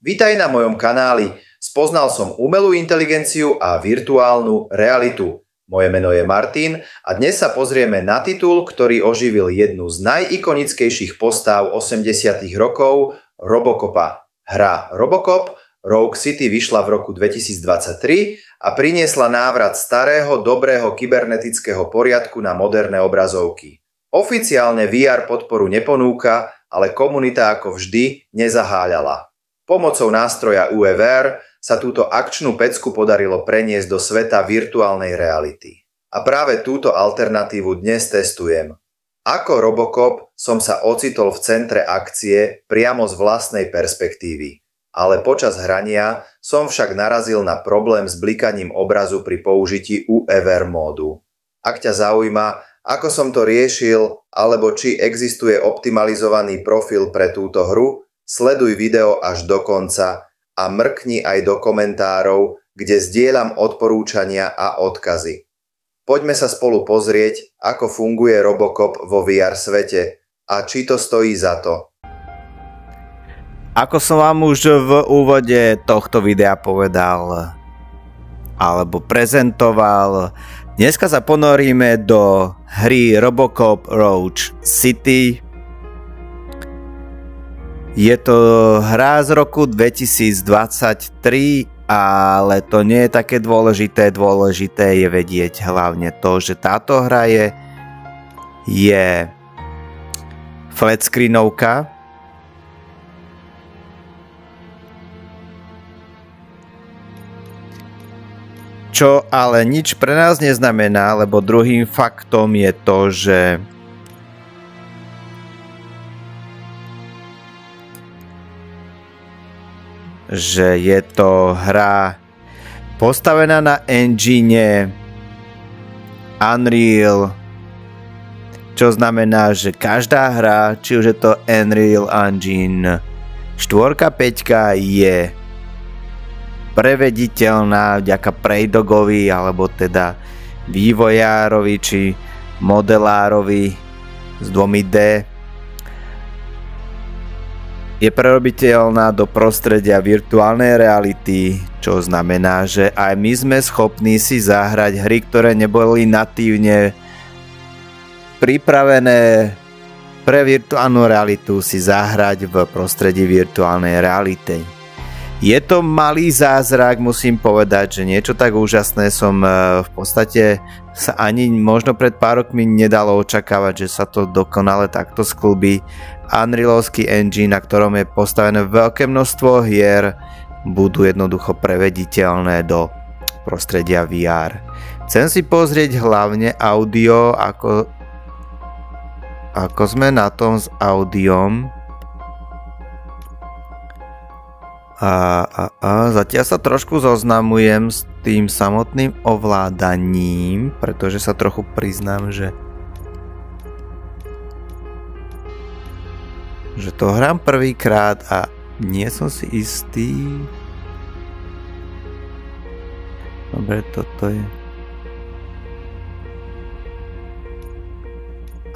Vítaj na mojom kanáli. Spoznal som umelú inteligenciu a virtuálnu realitu. Moje meno je Martin a dnes sa pozrieme na titul, ktorý oživil jednu z najikonickejších postáv 80. rokov, Robocopa. Hra Robocop Rogue City vyšla v roku 2023 a priniesla návrat starého, dobrého kybernetického poriadku na moderné obrazovky. Oficiálne VR podporu neponúka, ale komunita ako vždy nezaháľala. Pomocou nástroja UEVR sa túto akčnú pecku podarilo preniesť do sveta virtuálnej reality. A práve túto alternatívu dnes testujem. Ako Robocop som sa ocitol v centre akcie priamo z vlastnej perspektívy. Ale počas hrania som však narazil na problém s blikaním obrazu pri použití UEVR módu. Ak ťa zaujíma, ako som to riešil, alebo či existuje optimalizovaný profil pre túto hru, sleduj video až do konca a mrkni aj do komentárov, kde zdieľam odporúčania a odkazy. Poďme sa spolu pozrieť, ako funguje Robocop vo VR svete a či to stojí za to. Ako som vám už v úvode tohto videa povedal alebo prezentoval, dneska sa ponoríme do hry Robocop Rogue City. Je to hra z roku 2023, ale to nie je také dôležité. Dôležité je vedieť hlavne to, že táto hra je flat screenovka. Čo ale nič pre nás neznamená, lebo druhým faktom je to, že je to hra postavená na engine Unreal, čo znamená, že každá hra, či už je to Unreal Engine 4, 5, je prevediteľná vďaka Preydogovi alebo teda vývojárovi či modelárovi s 2D. Je prerobiteľná do prostredia virtuálnej reality, čo znamená, že aj my sme schopní si zahrať hry, ktoré neboli natívne pripravené pre virtuálnu realitu, si zahrať v prostredí virtuálnej reality. Je to malý zázrak, musím povedať, že niečo tak úžasné som v podstate sa ani možno pred pár rokmi nedalo očakávať, že sa to dokonale takto sklbí. Unrealovský engine, na ktorom je postavené veľké množstvo hier, budú jednoducho prevediteľné do prostredia VR. Chcem si pozrieť hlavne audio, ako sme na tom s audiom. Zatiaľ sa trošku zoznamujem s tým samotným ovládaním, pretože sa trochu priznám, že to hrám prvýkrát a nie som si istý. Dobre, toto je.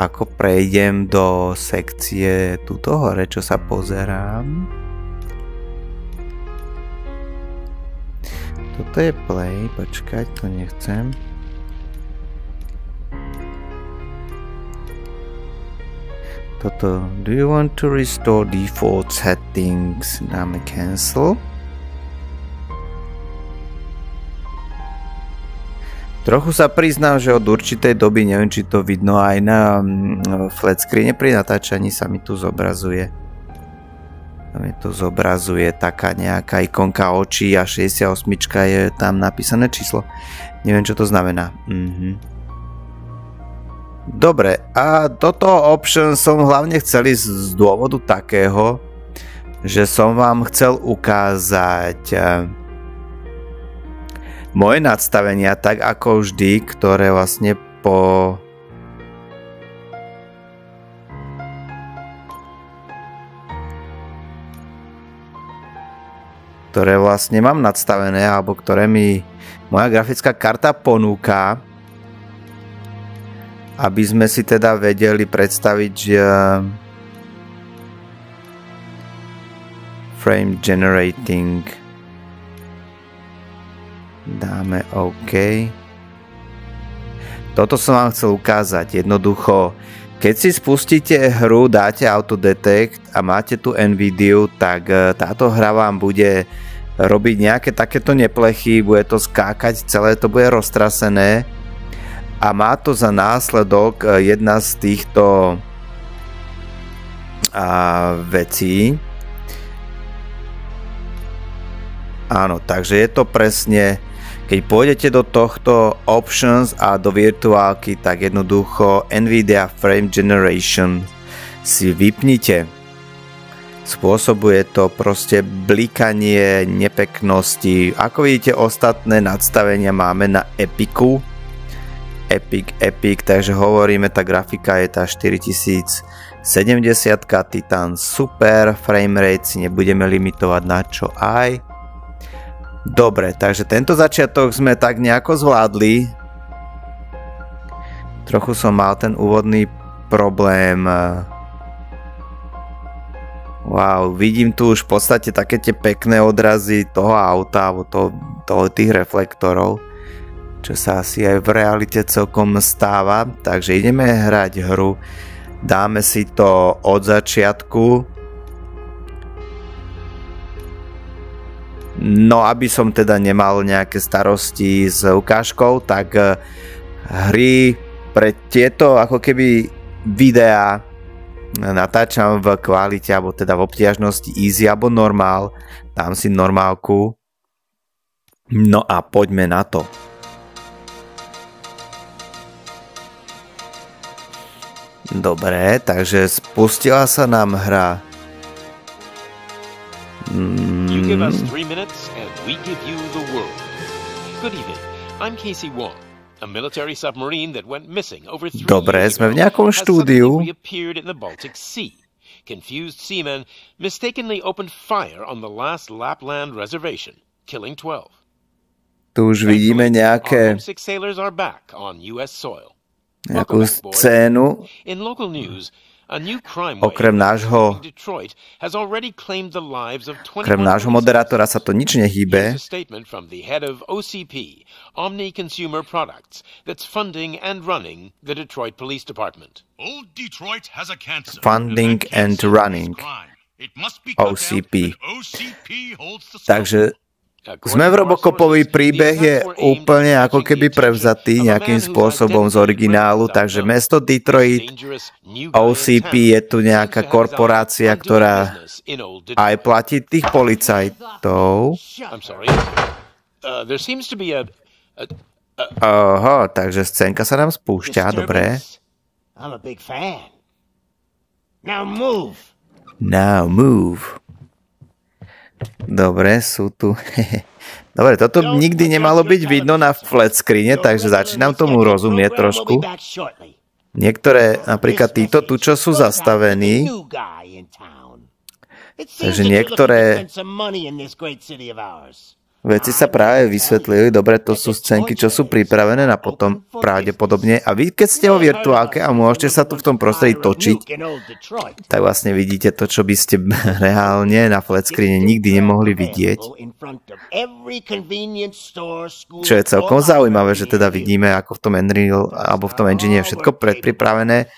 Ako prejdem do sekcie tuto hore, čo sa pozerám. Toto je play, počkať, to nechcem. Toto, do you want to restore default settings? Dáme cancel. Trochu sa priznám, že od určitej doby, neviem, či to vidno aj na flat screene pri natáčaní, sa mi tu zobrazuje. Taká nejaká ikonka očí a 68 je tam napísané číslo. Neviem, čo to znamená. Dobre, a toto option som hlavne chcel ísť z dôvodu takého, že som vám chcel ukázať moje nadstavenia, tak ako vždy, ktoré vlastne mám nadstavené, alebo ktoré mi moja grafická karta ponúka, aby sme si teda vedeli predstaviť, že frame generating. Dáme OK. Toto som vám chcel ukázať. Jednoducho, keď si spustíte hru, dáte Autodetect a máte tu NVIDIu, tak táto hra vám bude robiť nejaké takéto neplechy, bude to skákať, celé to bude roztrasené a má to za následok jedna z týchto vecí. Áno, takže je to presne, keď pôjdete do tohto Options a do virtuálky, tak jednoducho NVIDIA Frame Generation si vypnite. Spôsobuje to proste blikanie, nepeknosti. Ako vidíte, ostatné nadstavenia máme na Epicu. Epic, takže hovoríme, tá grafika je tá 4070 Titan super, framerate si nebudeme limitovať na čo aj. Dobre, takže tento začiatok sme tak nejako zvládli. Trochu som mal ten úvodný problém. Wow, vidím tu už v podstate také tie pekné odrazy toho auta alebo tých reflektorov, čo sa asi aj v realite celkom stáva. Takže ideme hrať hru. Dáme si to od začiatku. No, aby som teda nemal nejaké starosti s ukážkou, tak hry pre tieto ako keby videá natáčam v kvalite, alebo teda v obtiažnosti easy alebo normál. Dám si normálku. No a poďme na to. Dobre, takže spustila sa nám hra. You give us 3 minutes and we give you the world. Good evening. I'm Casey Wong, a military submarine that went missing over 3 Dobre, years sme v ago, nejakom has štúdiu. suddenly reappeared in the Baltic Sea. Confused seamen mistakenly opened fire on the last Lapland reservation, killing 12. Tu už vidíme nejaké Our homesick sailors are back on US soil. nejakú scénu. In local news, a new crime Okrem nášho Detroit has already claimed the lives of 21 okrem nášho moderátora sa to nič nehýbe. Here's a statement from the head of OCP, Omni Consumer Products, that's funding and running the Detroit Police Department. Old Detroit has a cancer. Funding and running. It must be cut OCP. out, and OCP holds the Takže sme v Robocopový príbeh je úplne ako keby prevzatý nejakým spôsobom z originálu, takže mesto Detroit, OCP je tu nejaká korporácia, ktorá aj platí tých policajtov. Oho, takže scénka sa nám spúšťa, dobre. Now move. Dobre, sú tu. Dobre, toto nikdy nemalo byť vidno na flat screene, takže začínam tomu rozumieť trošku. Niektoré, napríklad títo tu, čo sú zastavení. Takže niektoré veci sa práve vysvetlili. Dobre, to sú scénky, čo sú pripravené na potom pravdepodobne. A vy, keď ste vo virtuálke a môžete sa tu v tom prostredí točiť, tak vlastne vidíte to, čo by ste reálne na flat screene nikdy nemohli vidieť. Čo je celkom zaujímavé, že teda vidíme, ako v tom Unreal alebo v tom engine je všetko predpripravené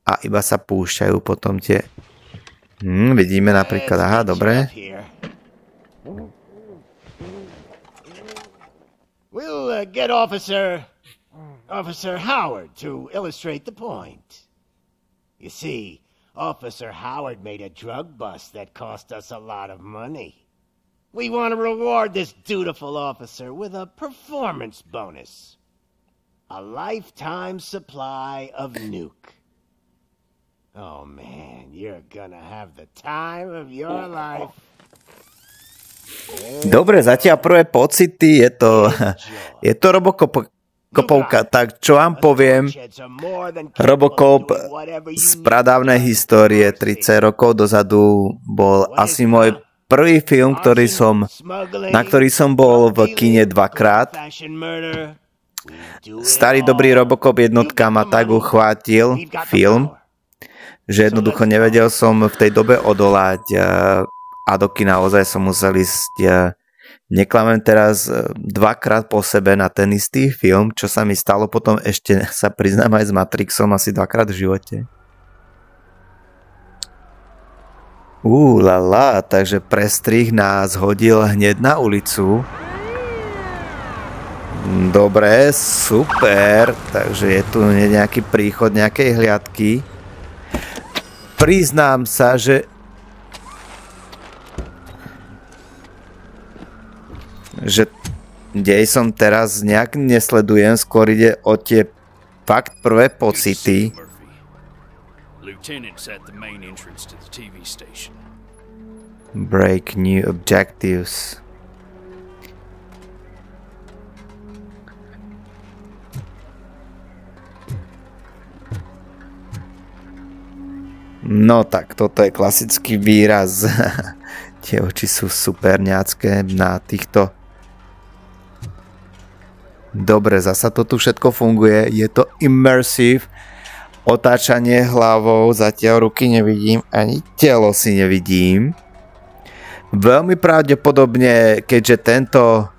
a iba sa púšťajú potom tie... vidíme napríklad, aha, dobre. We'll get Officer Howard to illustrate the point. You see, Officer Howard made a drug bust that cost us a lot of money. We want to reward this dutiful officer with a performance bonus. A lifetime supply of nuke. Oh man, you're gonna have the time of your life. Dobre, zatiaľ prvé pocity, je to Robocopovka, tak čo vám poviem, Robocop z pradávnej histórie 30 rokov dozadu bol asi môj prvý film, na ktorý som bol v kine dvakrát. Starý dobrý Robocop jednotka ma tak uchvátil film, že jednoducho nevedel som v tej dobe odolať a do kina naozaj som musel ísť, neklamem teraz, 2-krát po sebe na ten istý film, čo sa mi stalo potom ešte, sa priznám, aj s Matrixom asi 2-krát v živote. Lala, takže prestrih nás hodil hneď na ulicu. Dobre, super, takže je tu nejaký príchod nejakej hliadky. Priznám sa, že dej som teraz nejak nesledujem, skôr ide o tie fakt prvé pocity. Break new objectives. No tak, toto je klasický výraz. Tie oči sú superňacké na týchto. Dobre, zasa to tu všetko funguje. Je to immersive. Otáčanie hlavou, zatiaľ ruky nevidím, ani telo si nevidím. Veľmi pravdepodobne, keďže tento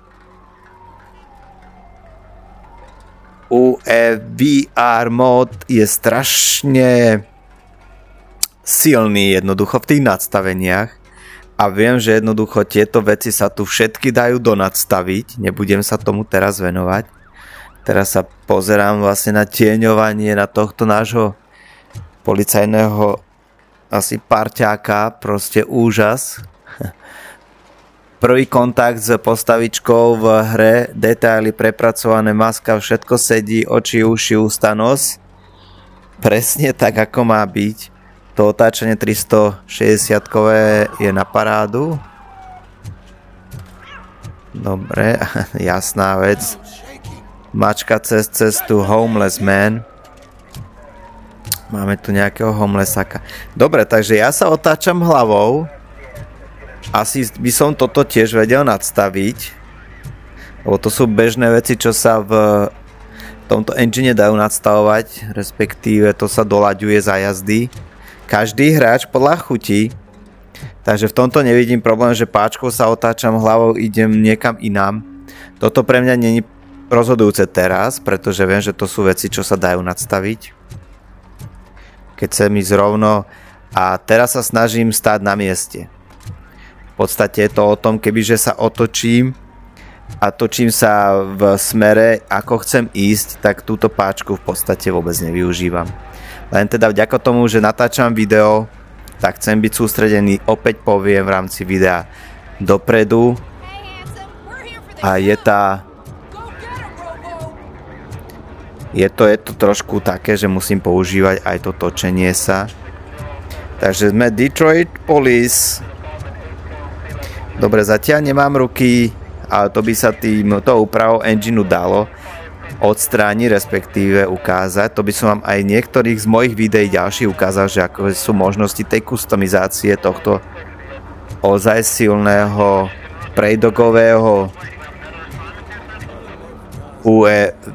VR mod je strašne silný jednoducho v tých nadstaveniach a viem, že jednoducho tieto veci sa tu všetky dajú donadstaviť, nebudem sa tomu teraz venovať. Teraz sa pozerám vlastne na tieňovanie na tohto nášho policajného asi parťáka, proste úžas. Prvý kontakt s postavičkou v hre, detaily prepracované, maska, všetko sedí, oči, uši, ústa, nos. Presne tak, ako má byť. To otáčanie 360-kové je na parádu. Dobre, jasná vec. Mačka cez cestu, homeless man. Máme tu nejakého homelessaka. Dobre, takže ja sa otáčam hlavou. Asi by som toto tiež vedel nadstaviť. Lebo to sú bežné veci, čo sa v tomto engine dajú nadstavovať. Respektíve to sa doľaďuje za jazdy. Každý hráč podľa chutí. Takže v tomto nevidím problém, že páčkou sa otáčam hlavou, idem niekam inám. Toto pre mňa nie je rozhodujúce teraz, pretože viem, že to sú veci, čo sa dajú nadstaviť. Keď chcem ísť rovno a teraz sa snažím stáť na mieste. V podstate je to o tom, kebyže sa otočím a točím sa v smere, ako chcem ísť, tak túto páčku v podstate vôbec nevyužívam. Len teda vďaka tomu, že natáčam video, tak chcem byť sústredený, opäť poviem v rámci videa, dopredu. A je to trošku také, že musím používať aj to točenie sa. Takže sme Detroit Police. Dobre, zatiaľ nemám ruky, ale to by sa týmto úpravou engineu dalo odstrániť, respektíve ukázať. To by som vám aj niektorých z mojich videí ďalších ukázal, že ako sú možnosti tej kustomizácie tohto ozaj silného prejdogového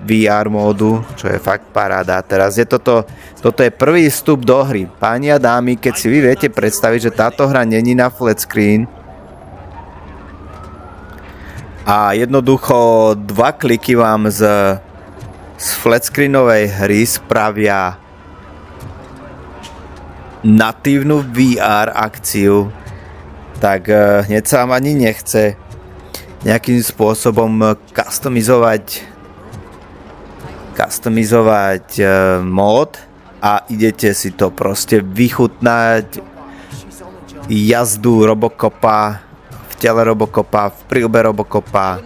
VR módu, čo je fakt paráda. Teraz je toto je prvý vstup do hry. Páni a dámy, keď si vy viete predstaviť, že táto hra není na flat screen a jednoducho 2 kliky vám z flat screenovej hry spravia natívnu VR akciu, tak hneď sa vám ani nechce nejakým spôsobom customizovať mód a idete si to proste vychutnať, jazdu Robocopa, v tele Robocopa, v príľbe Robocopa.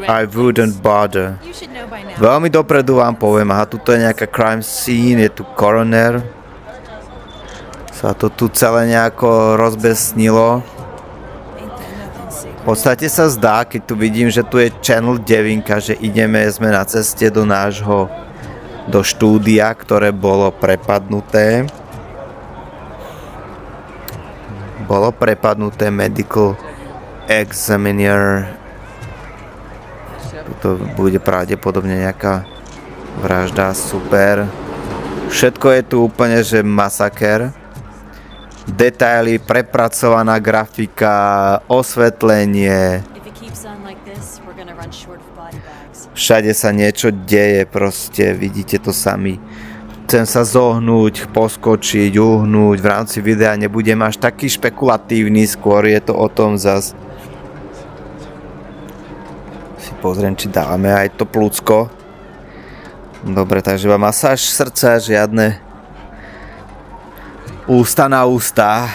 I wouldn't bother. Veľmi dopredu vám poviem, aha, tuto je nejaká crime scene, je tu coroner. Sa to tu celé nejako rozbesnilo. V podstate sa zdá, keď tu vidím, že tu je Channel 9, že sme na ceste do štúdia, ktoré bolo prepadnuté. Bolo prepadnuté Medical Examiner. Tuto bude pravdepodobne nejaká vražda, super. Všetko je tu úplne, že masaker. detaily, prepracovaná grafika, osvetlenie. Všade sa niečo deje, proste vidíte to sami. Chcem sa zohnúť, poskočiť, uhnúť. V rámci videa nebudem až taký špekulatívny, skôr je to o tom zas. Si pozriem, či dávame aj to plúcko. Dobre, takže iba masáž srdca, žiadne ústa na ústa.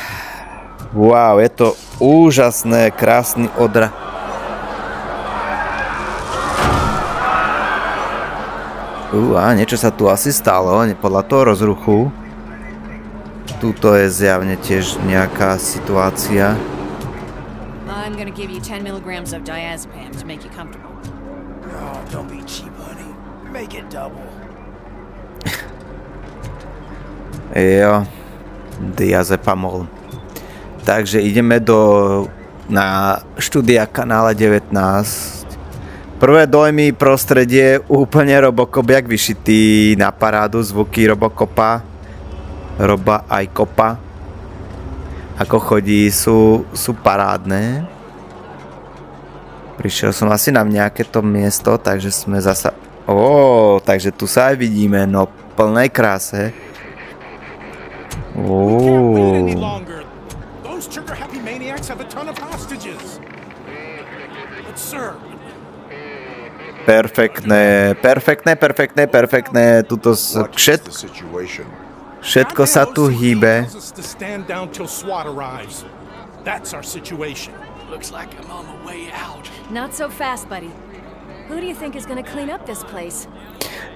Wow, je to úžasné, krásny odra. Niečo sa tu asi stalo, podľa toho rozruchu. Tuto je zjavne tiež nejaká situácia. I'm gonna give you 10 milligrams of diazepam to make you comfortable. Oh, don't be cheap, honey. Make it double. Jo, diazepamol. Takže ideme na štúdia kanála 19. Prvé dojmy, prostredie, úplne Robocop, jak vyšitý na parádu, zvuky Robocopa, Roba aj kopa. Ako chodí, sú parádne. Prišiel som asi na nejaké to miesto, takže sme zasa... takže tu sa aj vidíme, no v plnej kráse. Perfektné, tuto všetko sa tu hýbe.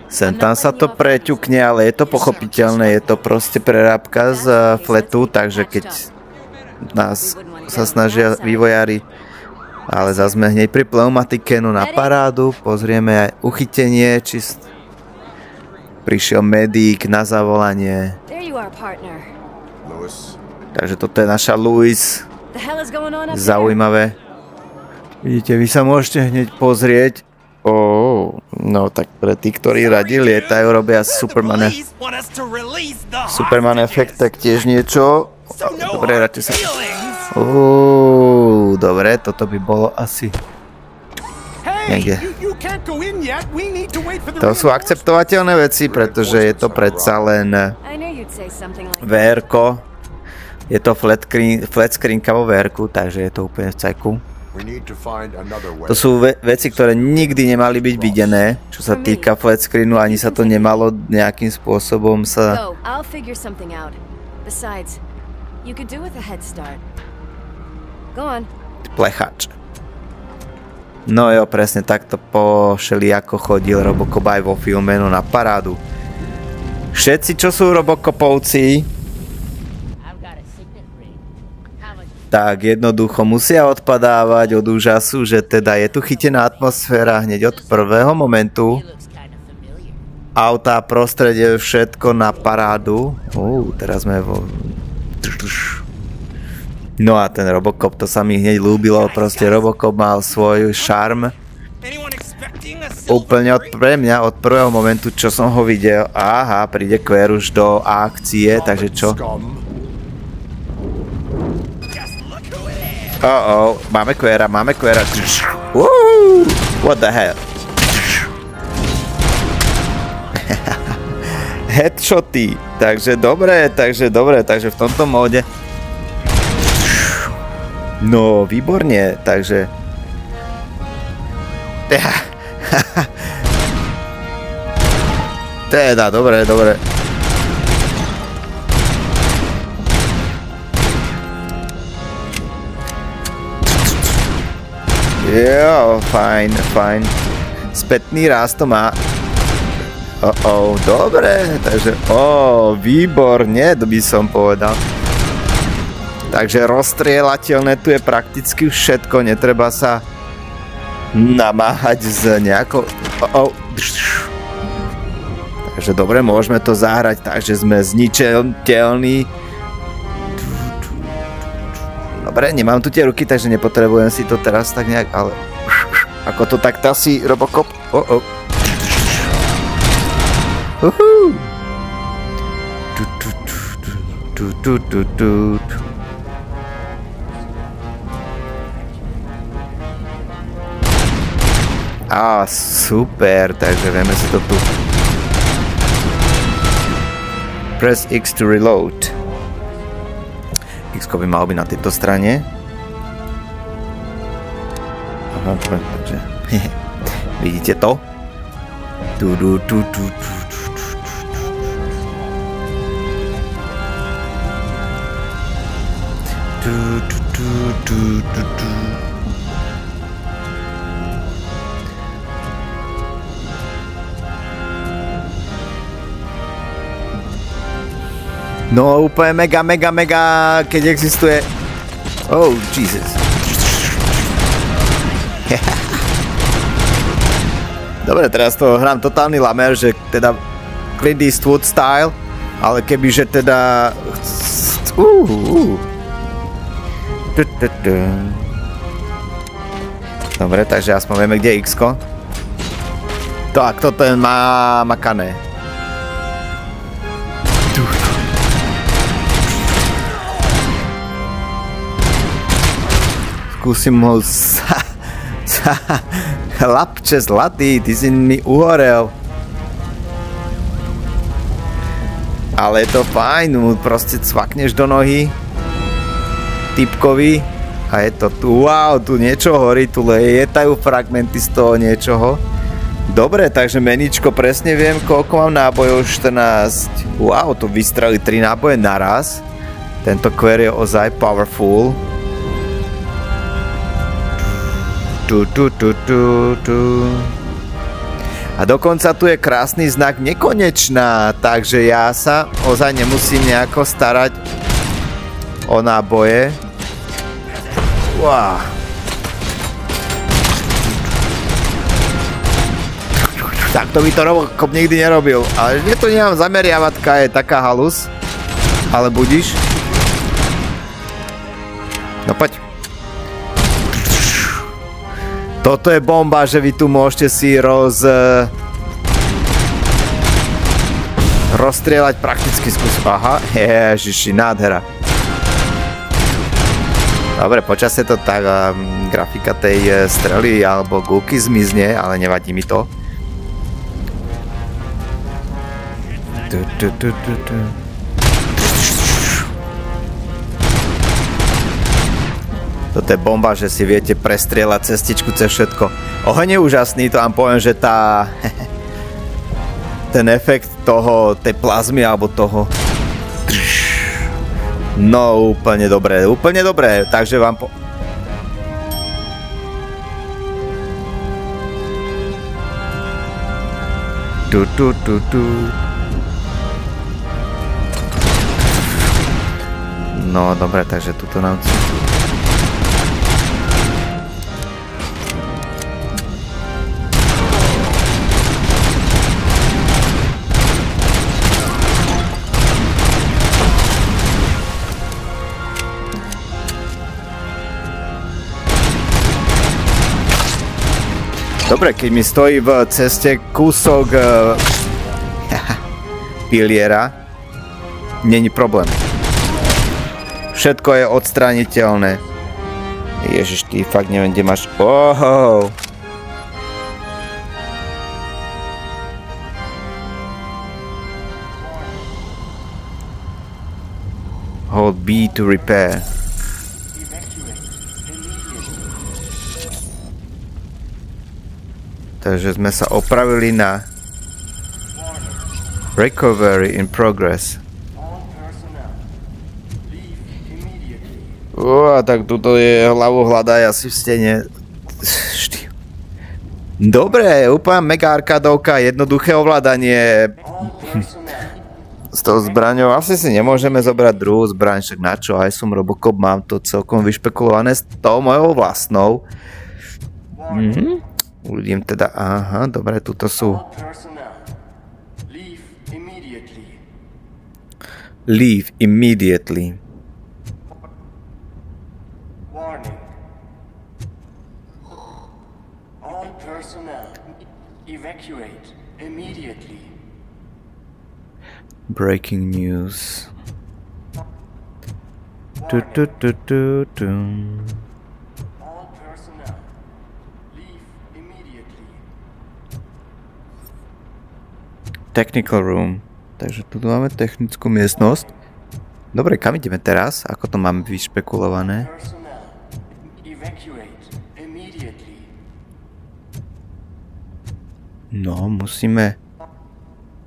Sem tam sa to preťukne, ale je to pochopiteľné, je to proste prerábka z fletu, takže keď nás sa snažia vývojári. Ale zase sme hneď pri pneumatike, no na parádu, pozrieme aj uchytenie, či prišiel medík na zavolanie. Takže toto je naša Louis. Zaujímavé. Vidíte, vy sa môžete hneď pozrieť. No tak pre tí, ktorí radi lietajú, robia Superman efekt, tak tiež niečo. Dobre, radšej sa... dobre, toto by bolo asi niekde. To sú akceptovateľné veci, pretože je to predsa len VR-ko. Je to flat screenka vo VR-ku, takže je to úplne v cajku. To sú veci, ktoré nikdy nemali byť videné, čo sa týka flat screenu, ani sa to nemalo nejakým spôsobom sa... Plechač. No jo, presne takto ako chodil Robocop aj vo filme, no na parádu. Všetci, čo sú Robocopovci, tak jednoducho musia odpadávať od úžasu, že teda je tu chytená atmosféra hneď od prvého momentu. Autá, prostredie, všetko na parádu. Teraz sme vo... No a ten Robocop, to sa mi hneď ľúbilo, proste Robocop mal svoj šarm. Úplne pre mňa, od prvého momentu, čo som ho videl. Aha, príde Quer už do akcie, takže čo? Máme Quera. What the hell? Headshoty, takže dobre, takže v tomto móde. No, výborne, takže... Teda, dobre. Jo, fajn. Spätný raz to má. Dobre, takže... výborne, to by som povedal. Takže rozstrieľateľné tu je prakticky všetko, netreba sa namáhať s nejakou... Takže dobre, môžeme to zahrať tak, že sme zničiteľní. Dobre, nemám tu tie ruky, takže nepotrebujem si to teraz tak nejak, ale... Ako to tak tasí Robocop? Á, super, takže vieme si to tu. Press X to reload. X-ko by malo byť na tejto strane. Aha, dobre, takže... Vidíte to? No úplne mega, keď existuje... Oh, Jesus. Dobre, teraz to hrám totálny lamer, že teda Clint Eastwood style, ale kebyže teda... Dobre, takže aspoň vieme, kde je X-ko. Tak, toto je makané. Skúsim ho chlapče zlatý, ty si mi uhorel. Ale je to fajn, mu proste cvakneš do nohy typkovi a je to tu, wow, tu niečo horí, tu lietajú fragmenty z toho niečoho. Dobre, takže meničko, presne viem, koľko mám nábojov, 14. Wow, tu vystrelili 3 náboje naraz. Tento query je ozaj powerful. A dokonca tu je krásny znak nekonečná, takže ja sa ozaj nemusím nejako starať o náboje. Wow. Tak to by to Robocop nikdy nerobil, ale mne to nemám zameriavatka, je taká halus, ale budíš. No poď. Toto je bomba, že vy tu môžete si rozstrieľať prakticky skús. Aha, ježiši, nádhera. Dobre, počasie to tak, grafika tej strely alebo gulky zmizne, ale nevadí mi to. Toto je bomba, že si viete prestrieľať cestičku cez všetko. Oheň je úžasný, to vám poviem, že ten efekt toho, tej plazmy alebo toho... No, úplne dobré, takže vám No, dobre, takže tuto nám... Dobre, keď mi stojí v ceste kúsok piliera, není problém. Všetko je odstrániteľné. Ježiš, ty fakt neviem, kde máš... Oho! Hold B to repair. Takže sme sa opravili na recovery in progress. Tak tuto je hlavu hľadaj asi v stene. Dobre, úplne mega arkádovka, jednoduché ovládanie. S tou zbraňou asi si nemôžeme zobrať druhú zbraň, však na čo, aj som Robocop, mám to celkom vyšpekulované s tou mojou vlastnou. Uvidím teda, aha, dobre, tuto sú. Leave immediately. Warning. All personnel evacuate immediately. Breaking news. Technical room. Takže tu máme technickú miestnosť. Dobre, kam ideme teraz? Ako to máme vyšpekulované? No, musíme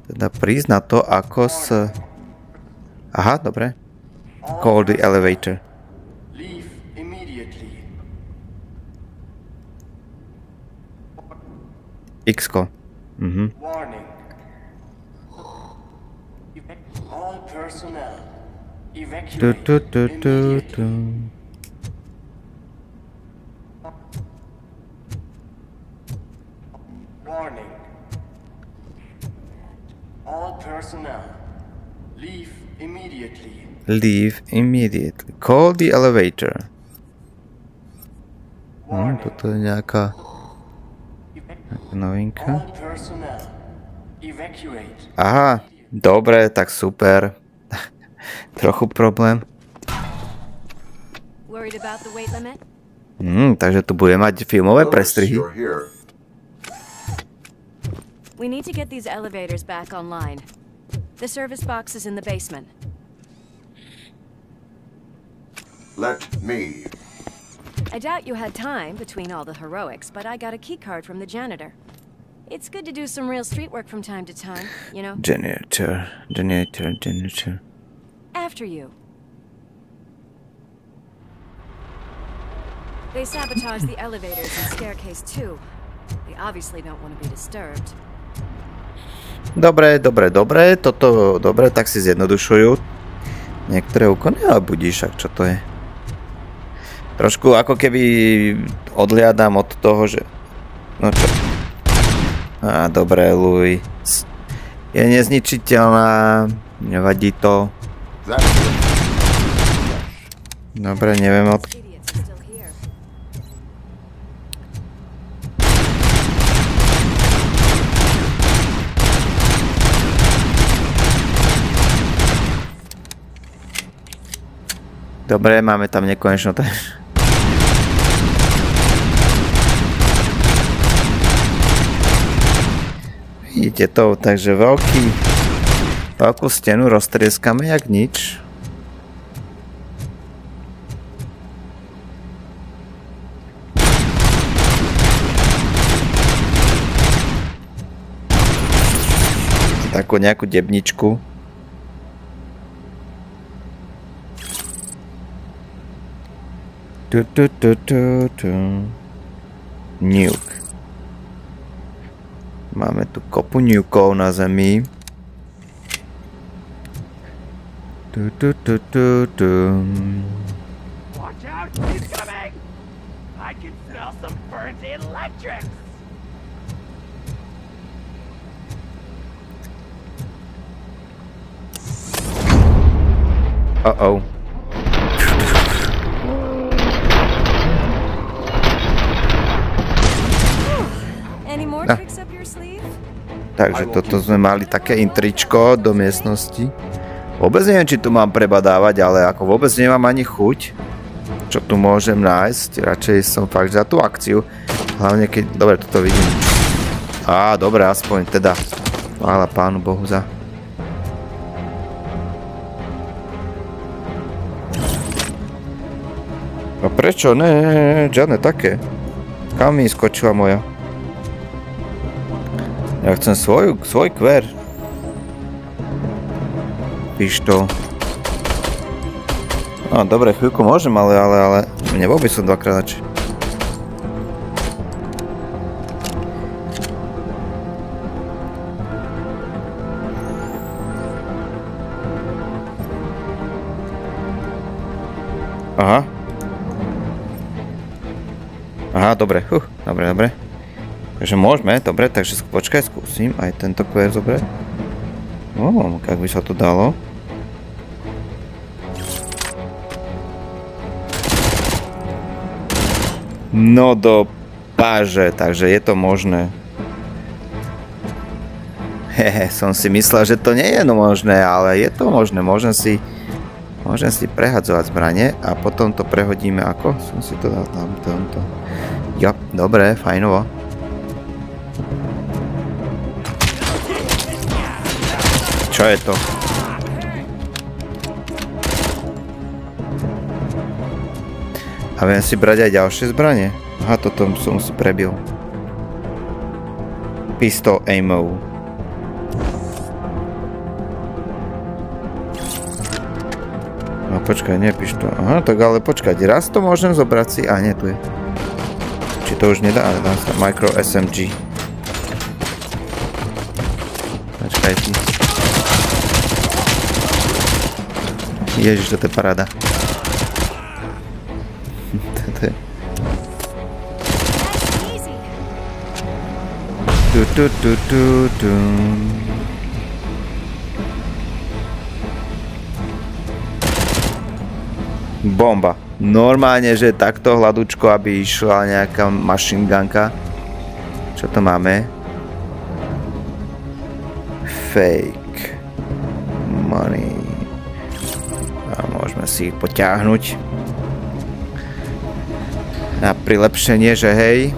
teda prísť na to, ako s... Aha, dobre. Call the elevator. X-ko. Warning. All personnel, leave immediately. Leave immediately. Call the elevator. Toto je nejaká novinka. All personnel, evacuate. Aha, dobre, tak super. Trochu problém. Worried about the weight limit? Takže tu bude mať filmové prestrihy. We need to get these elevators back online. The service box is in the basement. Let me. I doubt you had time between all the heroics, but I got a key card from the janitor. It's good to do some real street work from time to time, you know? Janitor. After you. They sabotage the elevators and staircase too. They obviously don't want to be disturbed. Dobre, toto, dobre, tak si zjednodušujú niektoré úkony, ale budíš, ak čo to je. Trošku ako keby odliadam od toho, že... No čo? Dobre, Louis. Je nezničiteľná, nevadí to. Dobre, neviem od... Dobre, máme tam nekonečno to. Vidíte to, takže veľkú stenu roztrieskame jak nič. Takú nejakú debničku. Nuke. Máme tu kopu nukov na zemi. Watch out, he's coming! I can smell some burnt electrics! Uh-oh. Takže toto sme mali také intričko do miestnosti. Vôbec neviem, či tu mám prebadávať, ale ako vôbec nemám ani chuť, čo tu môžem nájsť. Radšej som fakt za tú akciu. Hlavne keď... Dobre, toto vidím. Dobre, aspoň teda. Chvála Pánu Bohu za... A prečo? Ne, žiadne také. Kam mi skočila moja? Ja chcem svoj kver. Pištol. No, dobre, chvíľku môžem, ale nebol by som dvakrát radšej. Aha, dobre, dobre. Takže môžeme, dobre, takže počkaj, skúsim aj tento kver zobrať. Ak by sa to dalo. No do páže, takže je to možné. Som si myslel, že to nie je možné, ale je to možné. Môžem si prehadzovať zbranie a potom to prehodíme ako? Som si to dal tamto. Jo, dobre, fajnovo. Čo je to? A viem si brať aj ďalšie zbranie? Aha, toto som si prebil. Pistol ammo. No počkaj, nepíš to. Aha, tak ale počkať, raz to môžem zobrať si? A nie, tu je. Či to už nedá? Dám sa micro SMG. Počkaj ty. Ježiš, toto je paráda. Toto je... Bomba. Normálne, že takto hladúčko, aby išla nejaká machine gunka. Čo to máme? Fake money. A môžeme si ich potiahnuť. Na prilepšenie, že hej.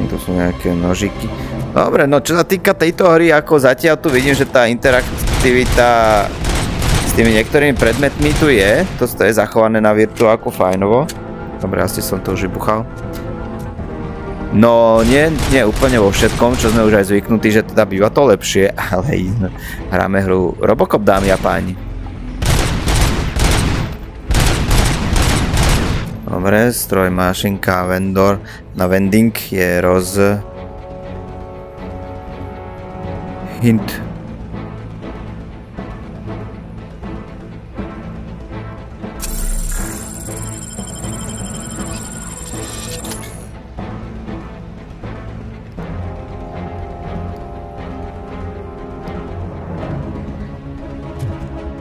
To sú nejaké nožiky. Dobre, no čo sa týka tejto hry, ako zatiaľ tu vidím, že tá interaktivita s tými niektorými predmetmi tu je. To je zachované na virtuálku fajnovo. Dobre, asi som to už vybuchal. No, nie úplne vo všetkom, čo sme už aj zvyknutí, že teda býva to lepšie, ale hráme hru Robocop, dámy a páni. Dobre, stroj, mašinka, vendor. Na vending je hint.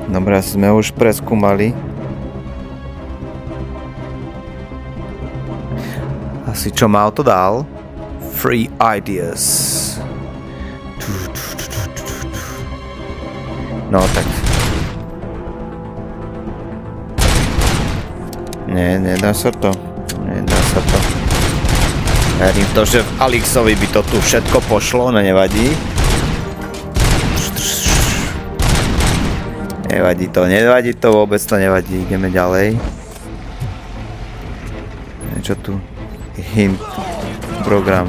Dobre, asi sme už preskúmali. Asi čo mal to dal? Free ideas. No tak. Nie, nedá sa to. Nedá sa to. Verím to, že v Alixovi by to tu všetko pošlo, no nevadí. Nevadí to, vôbec to nevadí. Ideme ďalej. Niečo tu. Hint. Program.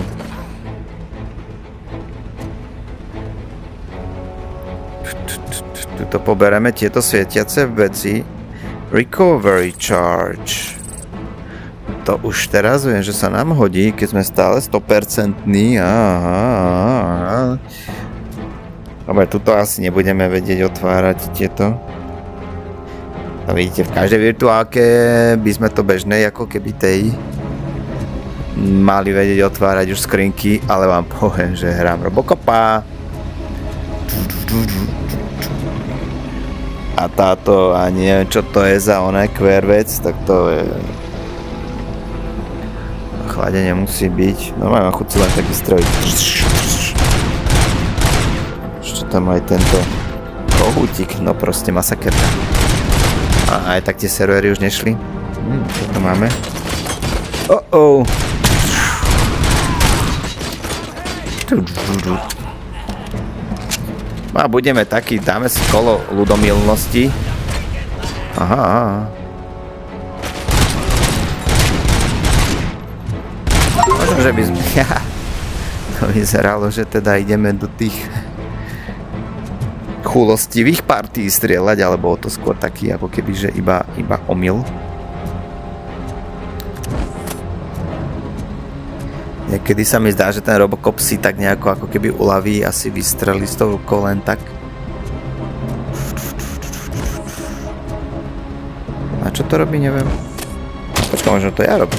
Tuto pobereme tieto svietiace veci. Recovery charge. To už teraz viem, že sa nám hodí, keď sme stále 100%. Aha. Dobre, tuto asi nebudeme vedieť otvárať tieto. No vidíte, v každej virtuálke by sme to bežnej ako keby tej mali vedieť otvárať už skrinky, ale vám poviem, že hrám Robocopa. A táto, a neviem čo to je za oné vec, tak to je... Chladenie musí byť. Normálne mám chuť si len tak vystrojiť. Ešte tam aj tento kohútik, no proste masakerka. A aj tak tie servery už nešli. Čo to máme? A budeme taký, dáme si kolo ľudomilnosti. Aha. Možno, že by sme... To vyzeralo, že teda ideme do tých chulostivých partí strieľať, alebo to skôr taký, ako keby, že iba omyl. Niekedy sa mi zdá, že ten Robocop si tak nejako ako keby uľaví a si vystrelí s tou rukou len tak. A čo to robí, neviem. Počkaj, možno to ja robím.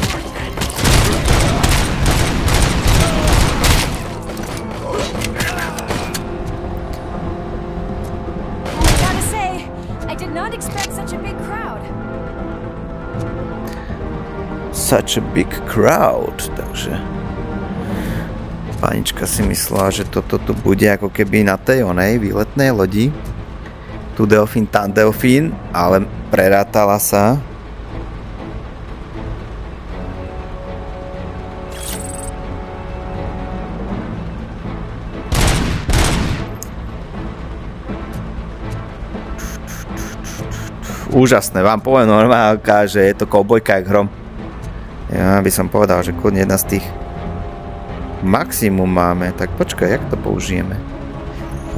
Such a big crowd, takže panička si myslela, že toto tu bude ako keby na tej onej výletnej lodi. Tu delfín, tam delfín, ale prerátala sa. Úžasné, vám poviem normálka, že je to koubojka jak hrom. Ja by som povedal, že kľudne jedna z tých maximum máme. Tak počkaj, jak to použijeme?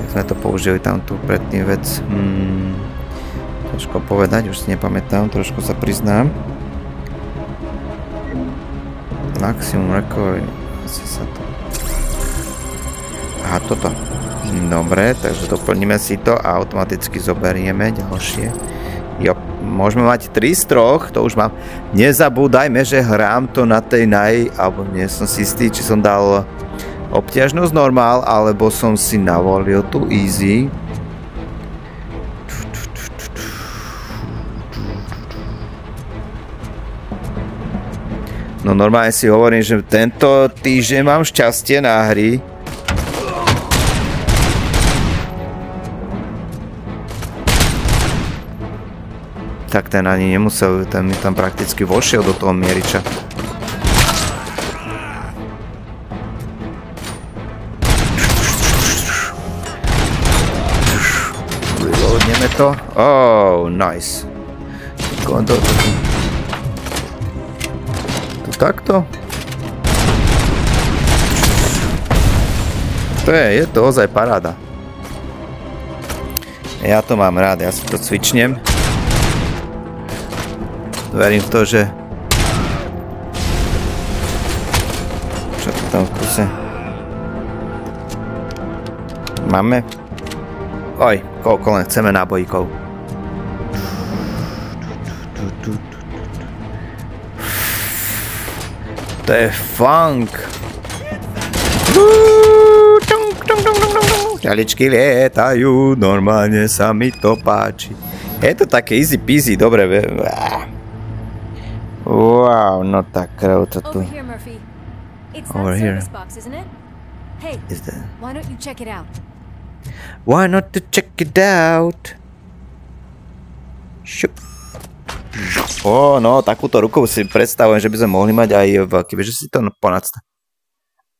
Jak sme to použili tam tu predtým vec? Trošku povedať, už si nepamätám, trošku sa priznám. Maximum recovery. Asi sa to... Aha, toto. Dobre, takže doplníme si to a automaticky zoberieme ďalšie. Jo, môžeme mať 3 z 3, to už mám. Nezabúdajme, že hrám to na tej alebo nie som si istý, či som dal obťažnosť normál, alebo som si navolil tu easy. No normálne si hovorím, že tento týždeň mám šťastie na hry. Tak ten ani nemusel, ten mi tam prakticky vošiel do toho mieriča. Reloadneme to. Oh, nice. Tu takto? Je to ozaj paráda. Ja to mám rád, ja si to cvičnem. Verím v to, že... Čo to tam v kuse? Máme? Oj, koľko len chceme nábojíkov. To je funk. Čaličky lietajú, normálne sa mi to páči. Je to také easy peasy, dobre. Wow, no tak kruto tu. Over here. Is that? Why don't you check it out? Why not to check it out? Šup. No, takúto ruku si predstavujem, že by sme mohli mať aj v kebyže si to ponadsta.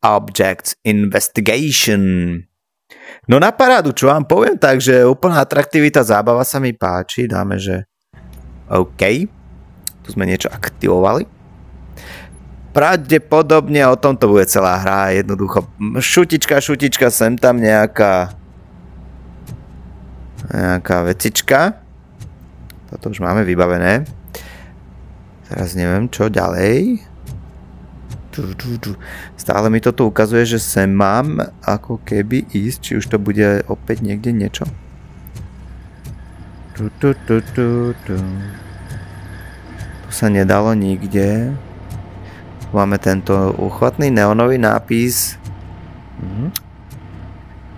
Objects Investigation. No na parádu, čo vám poviem, takže úplná atraktivita, zábava sa mi páči. Dáme, že OK. Tu sme niečo aktivovali. Pravdepodobne o tomto bude celá hra. Jednoducho šutička, sem tam nejaká vecička. Toto už máme vybavené. Teraz neviem, čo ďalej. Stále mi to tu ukazuje, že sem mám ako keby ísť. Či už to bude opäť niekde niečo. Sa nedalo nikde. Máme tento uchvatný neonový nápis.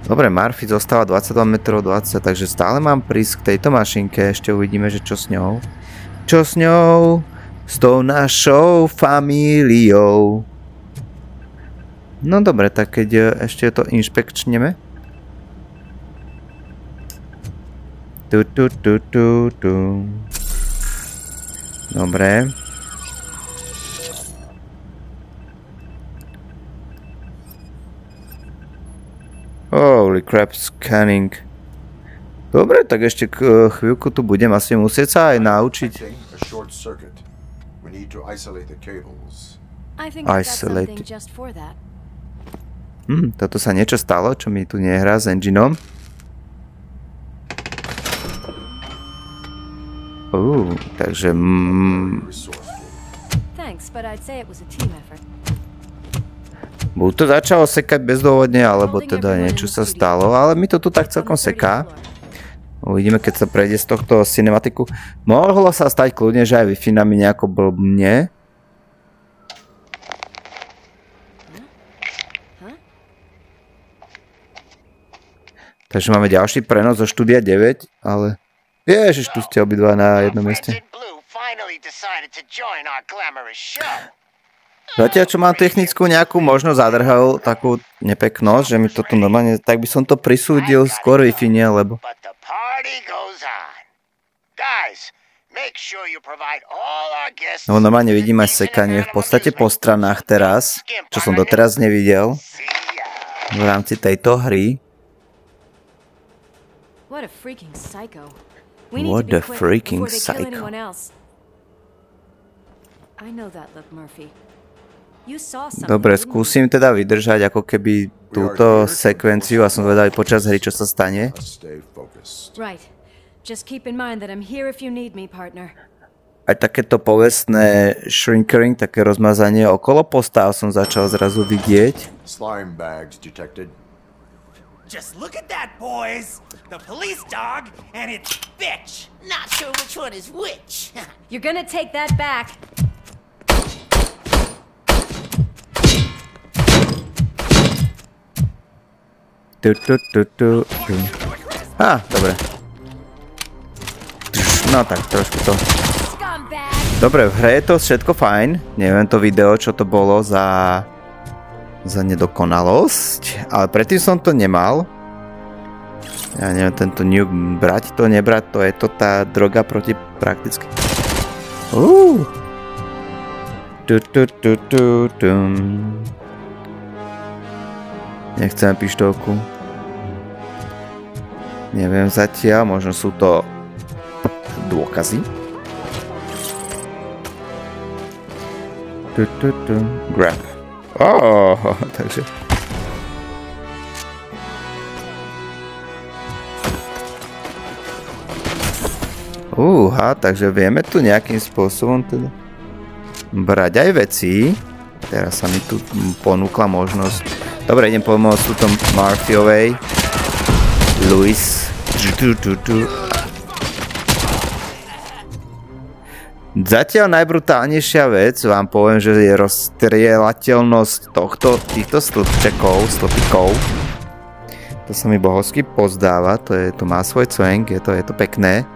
Dobre, Murphy zostáva 22 metrov 20, takže stále mám prísť k tejto mašinke. Ešte uvidíme, že čo s ňou. Čo s ňou? S tou našou famíliou. No dobre, tak keď ešte to inšpekčneme. Dobre. Holy crap, scanning. Dobre, tak ešte chvíľku tu budem asi musieť sa aj naučiť. Isolate. Toto sa niečo stalo, čo mi tu nehrá s engineom. Takže... Buď to začalo sekať bezdôvodne, alebo teda niečo sa stalo, ale mi to tu tak celkom seká. Uvidíme, keď sa prejde z tohto cinematiku. Mohlo sa stať kľudne, že aj Wi-Fi nami nejako blbne. Takže máme ďalší prenos zo štúdia 9, ale... Ježiš, tu ste obidva na jednom mieste. Zatiaľ, čo mám technickú nejakú možnosť zadrhal, takú nepeknosť, že mi to tu normálne... Tak by som to prisúdil skôr Wi-Fi, nie, lebo... No normálne vidím aj sekanie v podstate po stranách teraz, čo som doteraz nevidel v rámci tejto hry. We need What to be the quick freaking before they kill psycho. anyone else. I know that look, Murphy. You saw something. Dobre, didn't you? skúsim teda vydržať ako keby túto sekvenciu a som zvedavý počas hry, čo sa stane. Stay focused. Right. Just keep in mind that I'm here if you need me, partner. Aj takéto povestné shrinkering, také rozmazanie okolo postáv som začal zrazu vidieť. Slime bags detected. Just look at that, boys! The police dog and its bitch! Not sure which one is which. You're gonna take that back. Dobre. No tak, trošku to. Scumbag! Dobre, v hre je to všetko fajn. Neviem to video, čo to bolo za nedokonalosť. Ale predtým som to nemal. Ja neviem, tento nuke brať to, nebrať to. Je to tá droga proti prakticky. Nechcem pištolku. Neviem zatiaľ, možno sú to dôkazy. Grab. Takže... takže vieme tu nejakým spôsobom teda brať aj veci. Teraz sa mi tu ponúkla možnosť. Dobre, idem pomôcť túto Murphyovej. Louis. Zatiaľ najbrutálnejšia vec, vám poviem, že je rozstrielateľnosť týchto stĺpikov. To sa mi bohovsky pozdáva, to má svoj cvenk, je to pekné.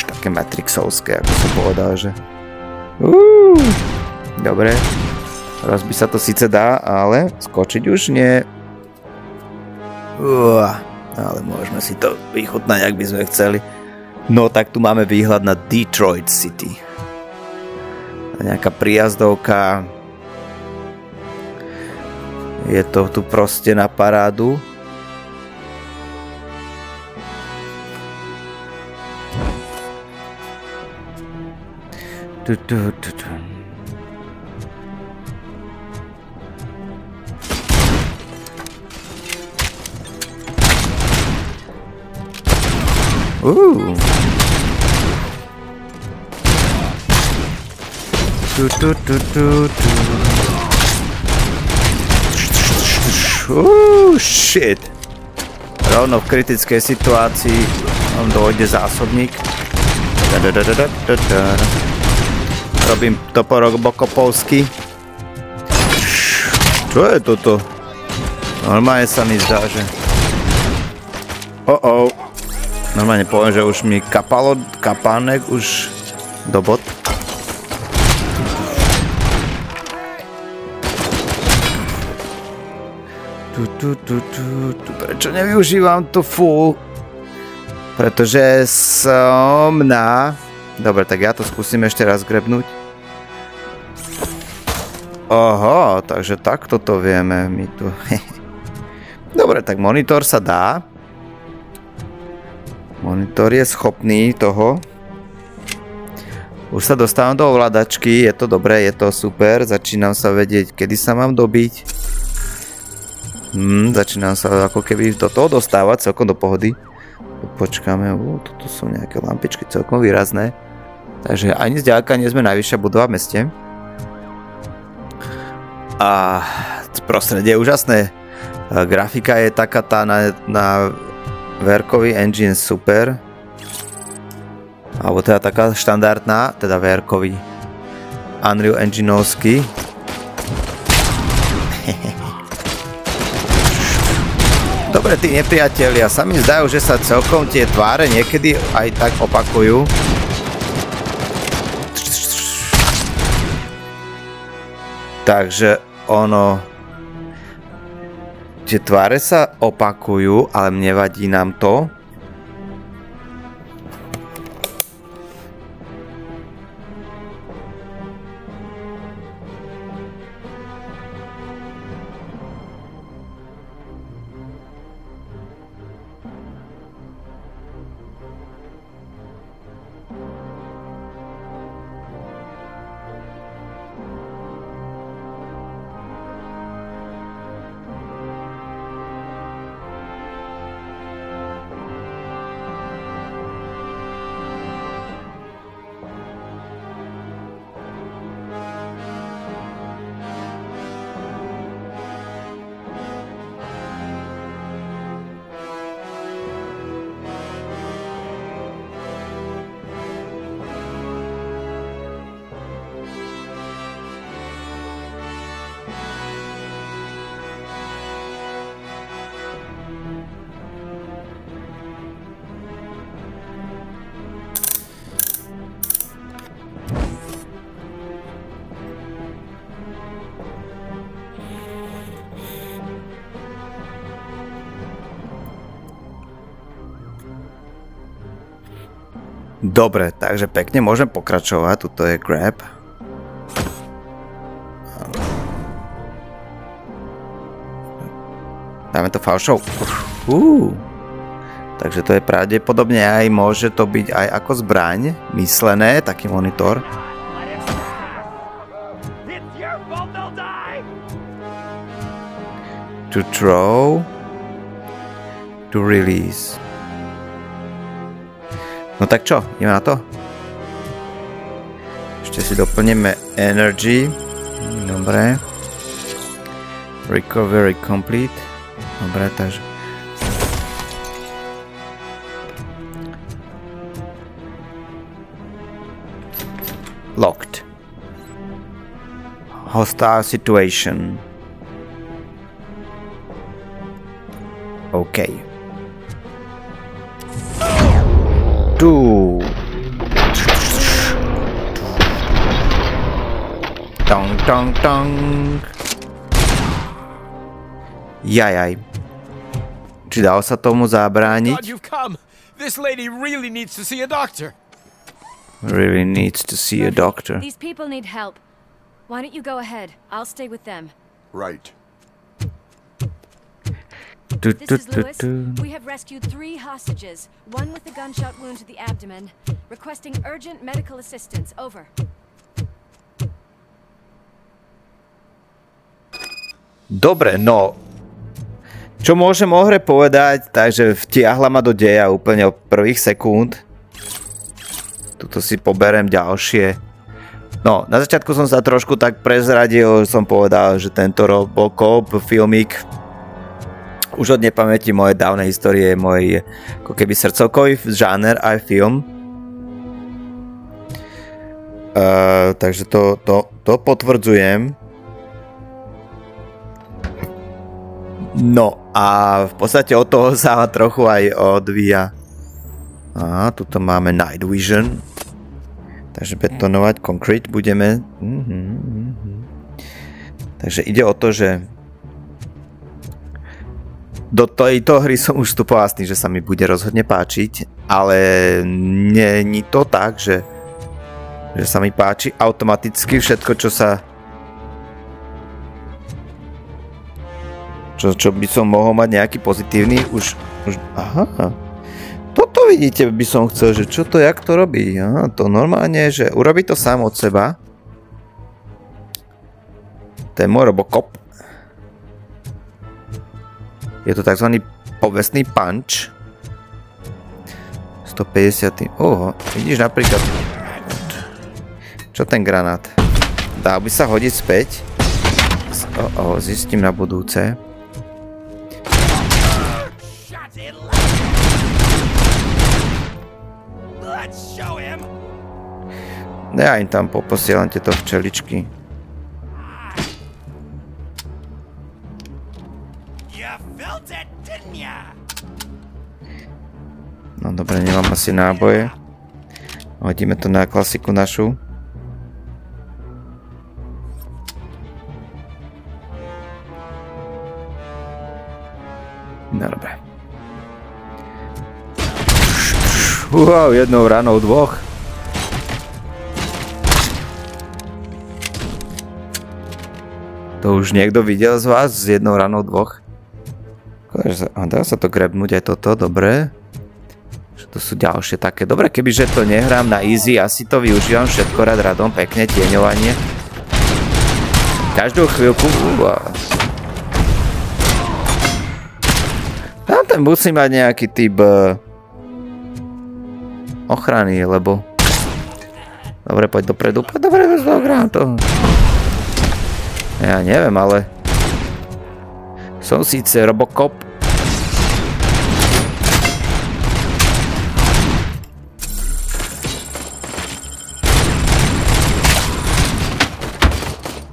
Také matrixovské, ako som povedal, že... Dobre. Rozbiť sa to síce dá, ale skočiť už nie. Ale môžeme si to vychutnať, ak by sme chceli. No tak tu máme výhľad na Detroit City. Nejaká prijazdovka. Je to tu proste na parádu. Shit. Rovno v kritickej situácii on dojde zásobník. Robím toporok bokopovsky. Čo je toto? Normálne sa mi zdá, že... Normálne poviem, že už mi kapánek už do bod. Prečo nevyužívam to full? Pretože som na... Dobre, tak ja to skúsim ešte raz grebnúť. Oho, takže takto to vieme my tu. Dobre, tak monitor sa dá. Monitor je schopný toho. Už sa dostávam do ovládačky, je to dobré, je to super. Začínam sa vedieť, kedy sa mám dobiť. Začínam sa ako keby do toho dostávať, celkom do pohody. Počkáme, toto sú nejaké lampičky celkom výrazné. Takže ani zďaleka nie sme najvyššia budova v meste. A prostredie je úžasné. Grafika je taká tá na VR-kový engine super. Alebo teda taká štandardná, teda VR-kový Unreal Engineovský. Dobre, tí nepriatelia, sa mi zdajú, že sa celkom tie tváre niekedy aj tak opakujú. Takže ono... Tie tváre sa opakujú, ale nevadí nám to. Dobre, takže pekne môžem pokračovať. Tuto je grab. Dáme to falšou. Takže to je pravdepodobne aj, môže to byť aj ako zbraň myslené, taký monitor. To throw. To release. No tak čo, ideme na to? Ešte si doplníme energy. Dobre. Recovery complete. Dobre, takže... Locked. Hostile situation. OK. Tu. Tong, tong, tong. Jajaj. Či dalo sa tomu zabrániť? This lady really needs to see a doctor. Really needs to see a doctor. These people need help. Why don't you go ahead? I'll stay with them. Right. This is Lewis. We have rescued 3 hostages, one with a gunshot wound to the abdomen, requesting urgent medical assistance. Over. Dobre, no. Čo môžem o hre povedať, takže vtiahla ma do deja úplne od prvých sekúnd. Tuto si poberiem ďalšie. No, na začiatku som sa trošku tak prezradil, som povedal, že tento Robocop filmík už od nepamäti mojej dávnej histórie je môj ako keby srdcovkový žáner aj film. Takže to potvrdzujem. No a v podstate od toho sa trochu aj odvíja. A tuto máme Night Vision. Takže betonovať concrete budeme. Takže ide o to, že do tejto hry som už vstupoval s tým, že sa mi bude rozhodne páčiť, ale nie to tak, že sa mi páči automaticky všetko, čo by som mohol mať nejaký pozitívny, už aha. Toto vidíte, by som chcel, že čo to, jak to robí. Aha, to normálne, že urobí to sám od seba. To je môj Robocop. Je to tzv. Povestný punch. 150. Oho, vidíš napríklad. Čo ten granát? Dá by sa hodiť späť? Zistím na budúce. Ja im tam poposielam tieto včeličky. No dobre, nemám asi náboje. Hodíme to na klasiku našu. No dobre. Wow, jednou ranou 2. To už niekto videl z vás s jednou ranou 2? Dá sa to grabnúť aj toto, dobre. To sú ďalšie také. Dobre, kebyže to nehrám na easy, asi to využívam všetko radom, pekne tieňovanie. Každú chvíľku. Tam ten musí mať nejaký typ ochrany, lebo... Dobre, poď dopredu. Dobre, hrám to. Ja neviem, ale... Som síce Robocop.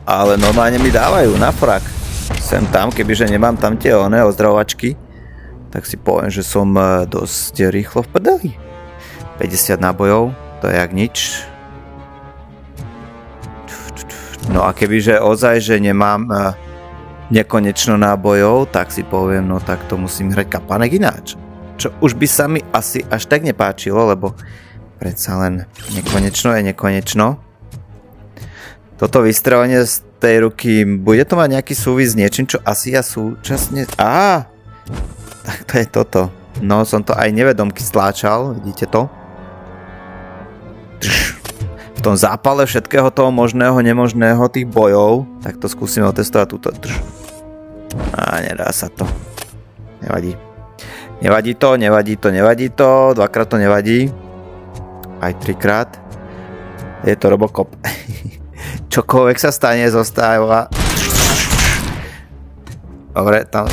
Ale normálne mi dávajú na frak. Sem tam, kebyže nemám tam tie ozdravovačky, tak si poviem, že som dosť rýchlo v prdeli. 50 nábojov, to je jak nič. No a kebyže ozaj, že nemám nekonečno nábojov, tak si poviem, no tak to musím hrať kapanek ináč. Čo už by sa mi asi až tak nepáčilo, lebo Predsa len nekonečno je nekonečno. Toto vystrelenie z tej ruky, bude to mať nejaký súvis s niečím, čo asi ja súčasne... Á! Tak to je toto. No, som to aj nevedomky stláčal, vidíte to? V tom zápale všetkého toho možného, nemožného, tých bojov, tak to skúsime otestovať túto. Á, nedá sa to. Nevadí. Nevadí to, nevadí to, nevadí to. Dvakrát to nevadí. Aj trikrát. Je to Robocop. Čokoľvek sa stane, zostáva. Dobre, tam...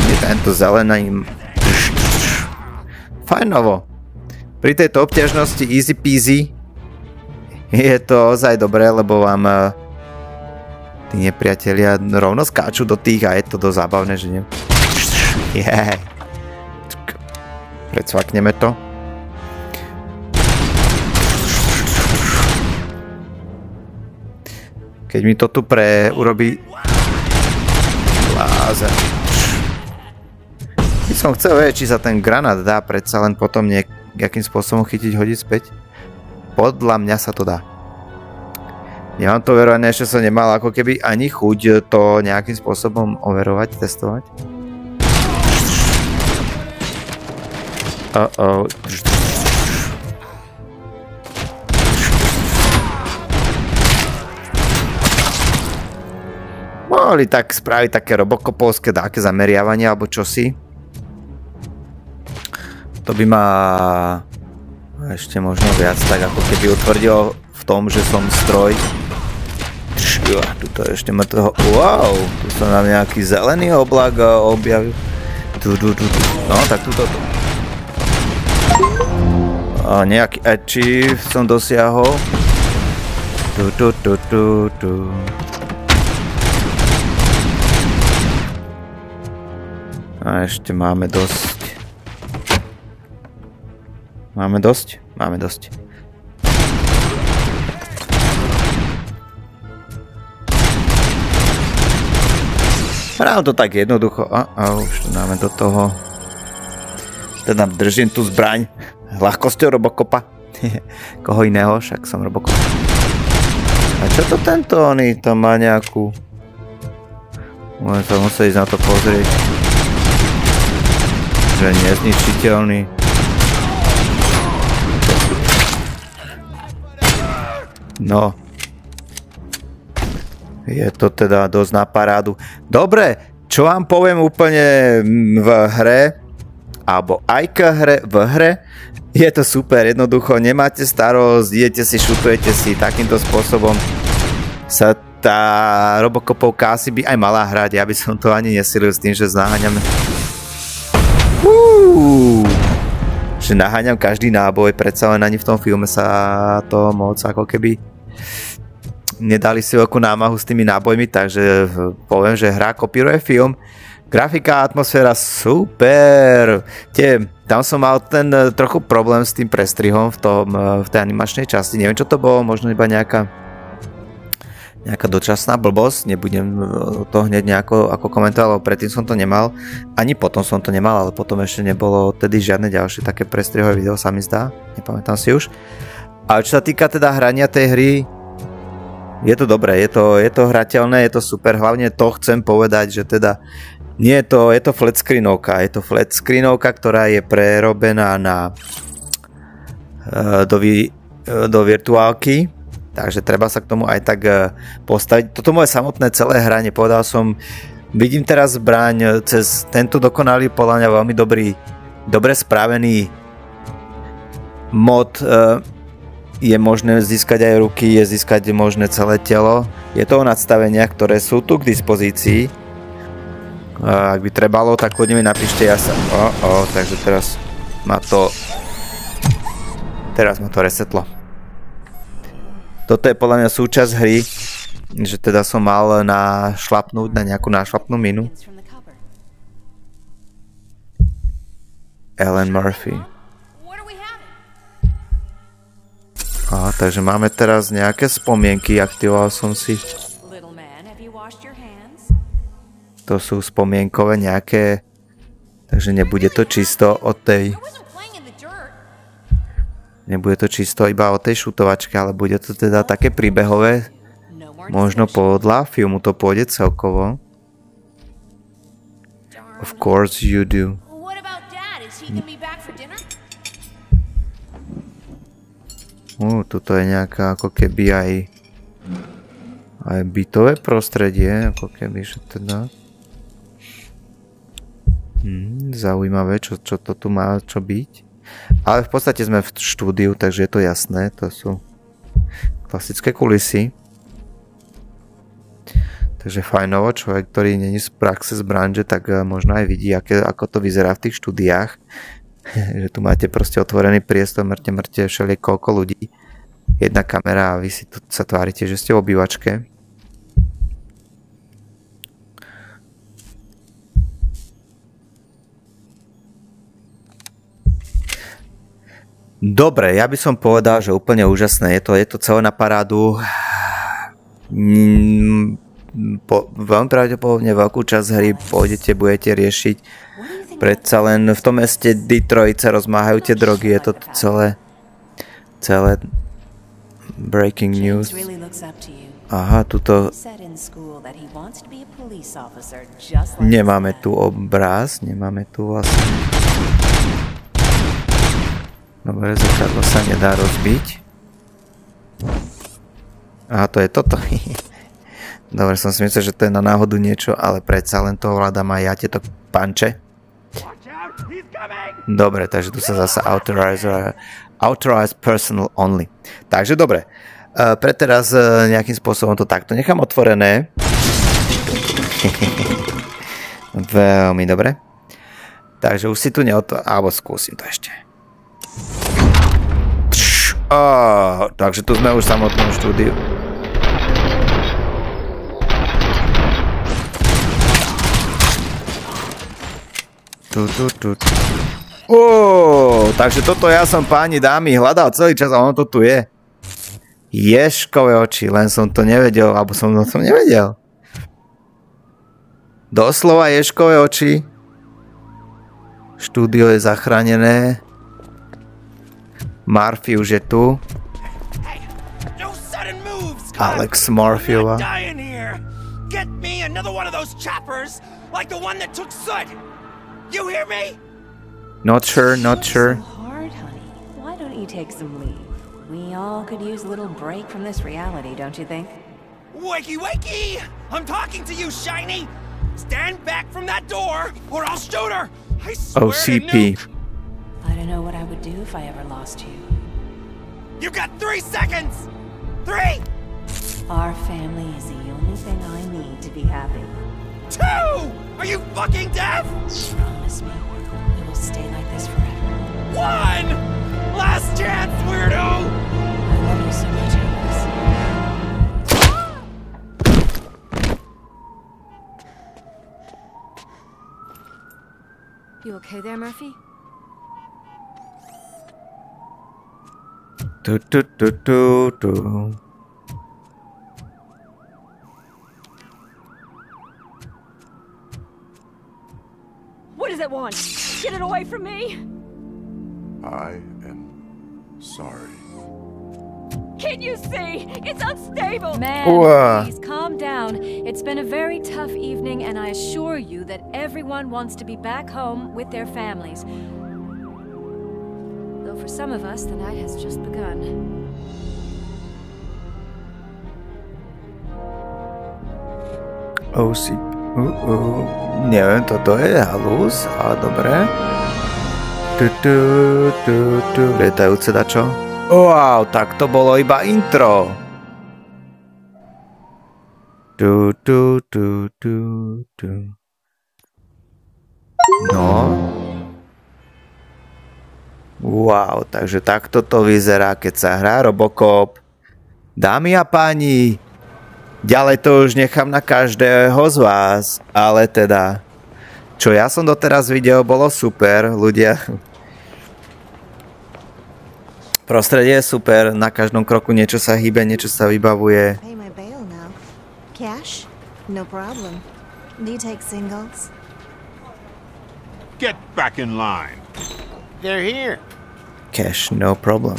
Je tento zelený... Fajnovo. Pri tejto obťažnosti easy peasy je to ozaj dobré, lebo vám... tí nepriatelia rovno skáču do tých a je to dosť zábavné, že nie? Yeah. Predsvakneme to. Keď mi to tu urobí... Blázen. By som chcel vedieť, či sa ten granát dá predsa len potom nejakým spôsobom chytiť, hodiť späť. Podľa mňa sa to dá. Ja mám to overované, ešte som nemal ako keby ani chuť to nejakým spôsobom overovať, testovať. Mohli tak spraviť také robocopovské dáke zameriavanie alebo čosi. To by ma ešte možno viac tak ako keby utvrdilo v tom, že som stroj. Tuto ešte ma toho... Wow, tu sa nám nejaký zelený oblak objavil. No, tak tuto... Nejaký achieve som dosiahol. A ešte máme dosť. Máme dosť? Máme dosť. Práve to tak jednoducho. Už to dáme do toho. Teda držím tú zbraň. Ľahkosťou Robocopa. Koho iného, však som Robocop. A čo to tento oný tam má nejakú... Môžem sa musieť ísť na to pozrieť. Že nezničiteľný. No. Je to teda dosť na parádu. Dobre, čo vám poviem úplne v hre, alebo aj v hre, je to super, jednoducho, nemáte starosť, idete si, šutujete si, takýmto spôsobom sa tá Robocopovka asi by aj mala hrať, ja by som to ani nesilil s tým, že naháňame. Že naháňam každý náboj, predsa len ani v tom filme sa to moc ako keby nedali si veľkú námahu s tými nábojmi, takže poviem, že hra kopíruje film. Grafika, atmosféra, super. Tam som mal ten trochu problém s tým prestrihom v tej animačnej časti. Neviem, čo to bolo, možno iba nejaká dočasná blbosť. Nebudem to hneď nejako ako komentovať, lebo predtým som to nemal. Ani potom som to nemal, ale potom ešte nebolo tedy žiadne ďalšie také prestrihové video, sa mi zdá. Nepamätám si už. A čo sa týka teda hrania tej hry, je to dobré, je to hrateľné, je to super. Hlavne to chcem povedať, že teda nie je to flat screenovka. Je to flat screenovka, ktorá je prerobená do virtuálky. Takže treba sa k tomu aj tak postaviť. Toto moje samotné celé hranie, povedal som, vidím teraz zbraň cez tento dokonalý, podľa mňa veľmi dobre spravený mod. Je možné získať aj ruky, je získať možné celé telo. Je to o nadstaveniach, ktoré sú tu k dispozícii. Ak by trebalo, tak kľudne mi napíšte, ja sa... takže teraz ma to resetlo. Toto je podľa mňa súčasť hry, že teda som mal našlapnúť na nejakú nášlapnú minu. Ellen Murphy. Takže máme teraz nejaké spomienky, aktivoval som si. To sú spomienkové nejaké, takže nebude to čisto od tej Nebude to čisto iba o tej šutovačke, ale bude to teda také príbehové. Možno podľa filmu to pôjde celkovo. Of course you do. Tuto je nejaká ako keby aj bytové prostredie, ako keby, že teda zaujímavé, čo to tu má čo byť. Ale v podstate sme v štúdiu, takže je to jasné, to sú klasické kulisy. Takže fajnovo, človek, ktorý není z praxe, z branže, tak možno aj vidí, ako to vyzerá v tých štúdiách. Že tu máte proste otvorený priestor, mŕte všeliekoľko ľudí. Jedna kamera a vy si tu sa tvárite, že ste v obývačke. Dobre, ja by som povedal, že úplne úžasné. Je to celé na parádu. Veľmi pravdepodobne veľkú časť hry budete riešiť. Predsa len v tom meste Detroit sa rozmáhajú tie drogy. Je to celé breaking news. Aha, tuto nemáme tu obraz, nemáme tu vlastne. Dobre, zrkadlo sa nedá rozbiť. Aha, to je toto. Dobre, som si myslel, že to je na náhodu niečo, ale predsa len to ovládam aj ja, tieto panče. Dobre, takže tu sa zasa authorized personal only. Takže dobre, pre teraz nejakým spôsobom to takto nechám otvorené. Veľmi dobre. Takže už si tu alebo skúsim to ešte. Takže tu sme už v samotnom štúdiu. Takže toto ja som, páni, dámy, hľadal celý čas a ono to tu je. Ježkové oči, len som to nevedel, alebo som to nevedel. Doslova ježkové oči. Štúdio je zachránené. Murphy už je tu. Alex Morphiova. Get me another one of those choppers like the one that took Sud. You hear me? Not sure, not sure. So hard, honey. Why don't you take some leave? We all could use a little break from this reality, don't you think? Wakey, wakey! I'm talking to you, Shiny! Stand back from that door, or I'll shoot her! I swear OCP. I don't know what I would do if I ever lost you. You got 3 seconds! 3! Our family is the only thing I need to be happy. 2! Are you fucking deaf? Promise me we will stay like this forever. 1! Last chance, weirdo! I love you so much, Alex. You okay there, Murphy? What does it want? Get it away from me! I am sorry. Can't you see? It's unstable! Man, please calm down. It's been a very tough evening, and I assure you that everyone wants to be back home with their families. Though for some of us, the night has just begun. Neviem, toto je halus, ale dobre. Lietajúce dačo. Wow, tak to bolo iba intro. No. Wow, takže takto to vyzerá, keď sa hrá Robocop. Dámy a páni, ďalej to už nechám na každého z vás, ale teda, čo ja som doteraz videl, bolo super, ľudia. Prostredie je super, na každom kroku niečo sa hýbe, niečo sa vybavuje. Pay my bail now. Cash? No problem. Do you take singles? Get back in line. They're here. Cash, no problem.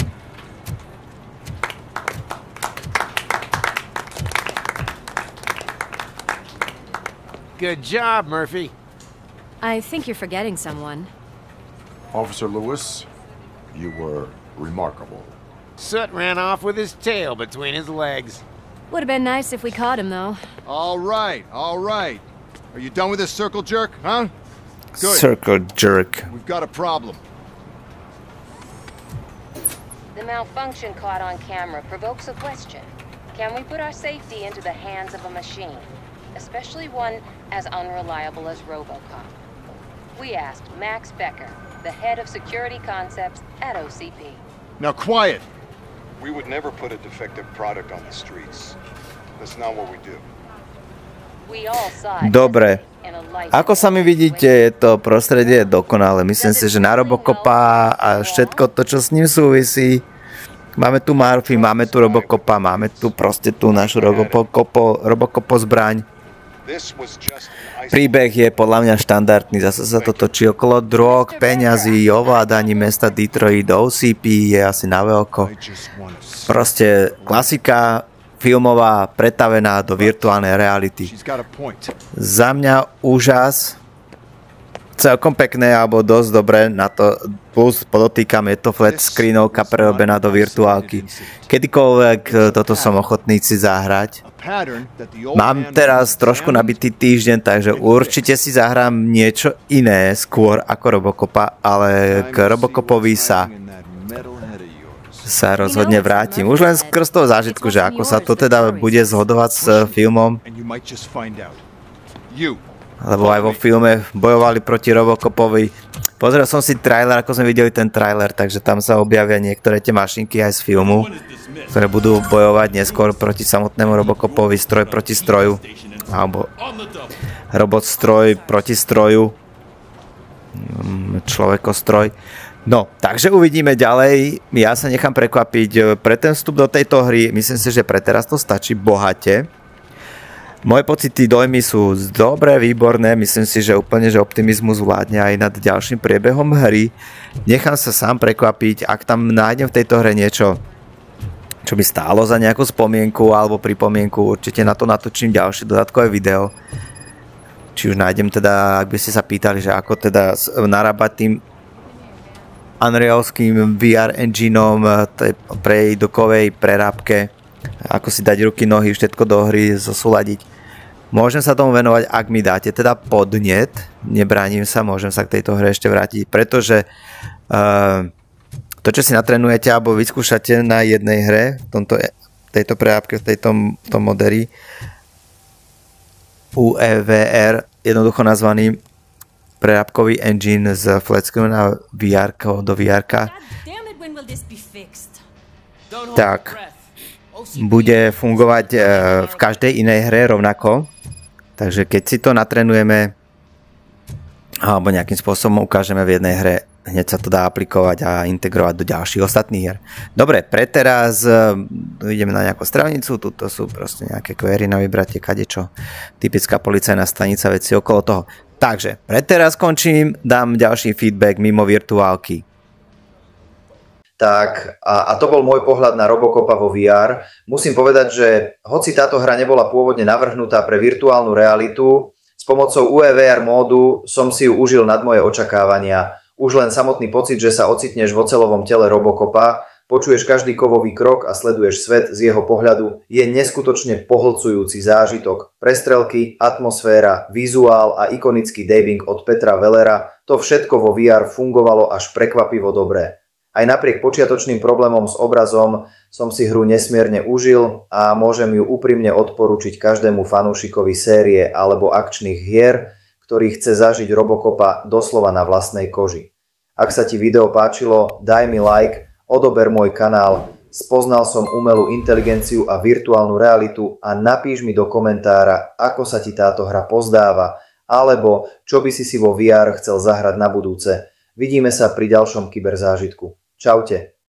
Good job, Murphy. I think you're forgetting someone. Officer Lewis, you were remarkable. Soot ran off with his tail between his legs. Would have been nice if we caught him, though. All right, all right. Are you done with this circle jerk, huh? Good. Circle jerk. We've got a problem. The malfunction caught on camera provokes a question. Can we put our safety into the hands of a machine, especially one as unreliable as RoboCop? We asked Max Becker, the head of security concepts at OCP. Now quiet! We would never put a defective product on the streets. That's not what we do. We all saw it. Dobre. Ako sami vidíte, je to prostredie dokonalé. Myslím si, že na Robocopa a všetko to, čo s ním súvisí. Máme tu Murphy, máme tu Robocopa, máme tu proste tú našu Robocopo zbraň. Príbeh je podľa mňa štandardný. Zase sa to točí okolo drog, peňazí, ovládaní mesta Detroit, OCP je asi na veľko. Proste klasika filmová, pretavená do virtuálnej reality. Za mňa úžas, celkom pekné, alebo dosť dobré na to, plus podotýkam, je to flat screenovka prerobená do virtuálky. Kedykoľvek toto som ochotný si zahrať. Mám teraz trošku nabitý týždeň, takže určite si zahrám niečo iné skôr ako Robocopa, ale k Robocopovi sa rozhodne vrátim. Už len skrz toho zážitku, že ako sa to teda bude zhodovať s filmom. Lebo aj vo filme bojovali proti Robocopovi. Pozrel som si trailer, ako sme videli ten trailer, takže tam sa objavia niektoré tie mašinky aj z filmu, ktoré budú bojovať neskôr proti samotnému Robocopovi, stroj proti stroju. Alebo robot stroj proti stroju. Človekostroj. No, takže uvidíme ďalej. Ja sa nechám prekvapiť pre ten vstup do tejto hry. Myslím si, že pre teraz to stačí bohate. Moje pocity, dojmy sú dobré, výborné. Myslím si, že úplne, že optimizmus vládne aj nad ďalším priebehom hry. Nechám sa sám prekvapiť, ak tam nájdem v tejto hre niečo, čo by stálo za nejakú spomienku alebo pripomienku. Určite na to natočím ďalšie dodatkové video. Či už nájdem teda, ak by ste sa pýtali, že ako teda narábať tým Unrealským VR engineom pre dokovej prerábke, ako si dať ruky, nohy, všetko do hry, zosúladiť. Môžem sa tomu venovať, ak mi dáte teda podnet, nebránim sa, môžem sa k tejto hre ešte vrátiť, pretože to, čo si natrenujete alebo vyskúšate na jednej hre, v tejto prerábke, v tom moderi UEVR, jednoducho nazvaný prerábkový engine z flatscreenu na VR-ko do VR-ka, tak bude fungovať v každej inej hre rovnako. Takže keď si to natrenujeme alebo nejakým spôsobom ukážeme v jednej hre, hneď sa to dá aplikovať a integrovať do ďalších ostatných hier. Dobre, pre teraz ideme na nejakú strelnicu, tuto sú proste nejaké query na vybratie, kadečo, typická policajná stanica, veci okolo toho. Takže, pre teraz končím, dám ďalší feedback mimo virtuálky. Tak, a to bol môj pohľad na Robocopa vo VR. Musím povedať, že hoci táto hra nebola pôvodne navrhnutá pre virtuálnu realitu, s pomocou UEVR módu som si ju užil nad moje očakávania. Už len samotný pocit, že sa ocitneš v oceľovom tele Robocopa, počuješ každý kovový krok a sleduješ svet z jeho pohľadu, je neskutočne pohlcujúci zážitok. Prestrelky, atmosféra, vizuál a ikonický dubbing od Petra Wellera, to všetko vo VR fungovalo až prekvapivo dobré. Aj napriek počiatočným problémom s obrazom som si hru nesmierne užil a môžem ju úprimne odporučiť každému fanúšikovi série alebo akčných hier, ktorý chce zažiť Robocopa doslova na vlastnej koži. Ak sa ti video páčilo, daj mi like, odober môj kanál, spoznal som umelú inteligenciu a virtuálnu realitu a napíš mi do komentára, ako sa ti táto hra pozdáva, alebo čo by si vo VR chcel zahrať na budúce. Vidíme sa pri ďalšom kyberzážitku. Čaute.